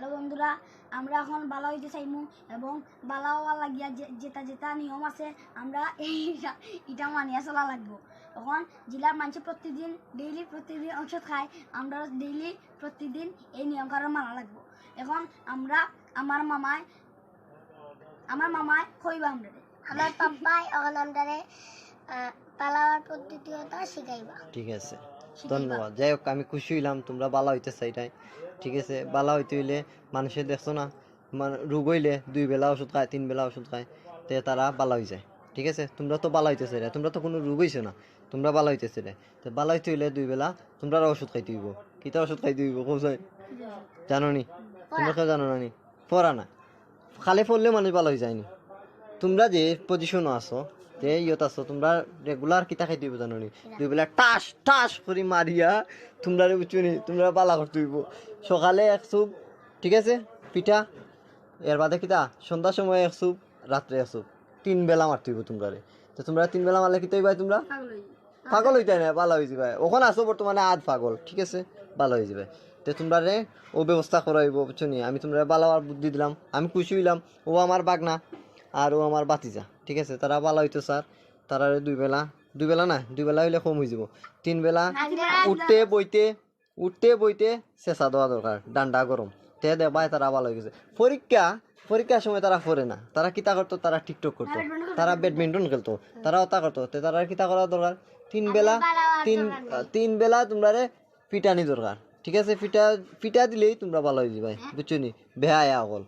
Hello বন্ধুরা, আমরা এখন বালা হইতে চাইমু এবং বালা হওয়ার লাগিয়া যেটা যেটা নিয়ম আছে আমরা এটা মানিয়া চলা লাগবো। এখন জেলার মানুষ প্রতিদিন প্রতিদিন ঔষধ খায়, আমরা প্রতিদিন এই নিয়ম কারণ মানা লাগবো। এখন আমরা আমার মামায় কইবা আমার পাপ্পাই এখন আমাদের পালাওয়ার পদ্ধতিটা শিখাইবা। ঠিক আছে, ধন্যবাদ। যাই হোক, আমি খুশি হইলাম তোমরা বালা হইতে চাইটাই। ঠিক আছে, বালা হইতে হইলে মানুষে দেখছো না, রোগ হইলে 2 বেলা ওষুধ খায়, 3 বেলা ওষুধ খায়, তে তারা বালা হয়ে যায়। ঠিক আছে, তোমরা তো বালা হইতেছে রে, তোমরা তো কোনো রোগ হইছো না, তোমরা বালা হইতেছে রে। তো বালা হইতে হইলে 2 বেলা তোমরা ওষুধ খাইতে হইব। কিতা ওষুধ খাইতে হইব কোথায় জানো নি? তোমরা কেউ জানো না নি? পড়া না, খালি পড়লে মানুষ ভালো হয়ে যায়নি। তোমরা যে পজিশনও আছো, যে ইয়ত আছো, তোমরা রেগুলার কিতা খাইতে হইব জানো নি? 2 বেলা টাস টাস করে মারিয়া তোমরা বুঝছনি, তোমরা বালা করতে হইব। সকালে 1 সুপ, ঠিক আছে, পিঠা, এর বাদে কিতা সন্ধ্যার সময় 1 সুপ, রাত্রে 1 সুপ, 3 বেলা মারতে হইব তোমরা। তো তোমরা 3 বেলা মারলে কিতা হইবা? তোমরা পাগল হইতে না, ভালো হয়ে যাবে। ওখানে আসো বর্তমানে আধ পাগল, ঠিক আছে, ভালো হয়ে যাবে। তো তোমরা ও ব্যবস্থা করাইব, বুঝছো নি? আমি তোমরা ভালো আর বুদ্ধি দিলাম, আমি খুশি হইলাম। ও আমার বাগনা আর ও আমার বাতিজা, ঠিক আছে, তারা ভালো হইতো স্যার। তারা 2 বেলা না, 2 বেলা হইলে কম হয়ে যাব। 3 বেলা উঠতে বইতে চেঁচা দেওয়া দরকার, ডান্ডা গরম, তে দেবাই তারা ভালো হয়ে গেছে। পরীক্ষার সময় তারা পড়ে না, তারা কিতা করতো? তারা টিকটক করতো, তারা ব্যাডমিন্টন খেলতো, তারা ওটা করতো। তারা কিতা করা দরকার? 3 বেলা তোমরা পিটানি দরকার, ঠিক আছে। পিটা দিলেই তোমরা ভালো হয়ে যাবে, বুঝছো নি? বেহায়া অকল।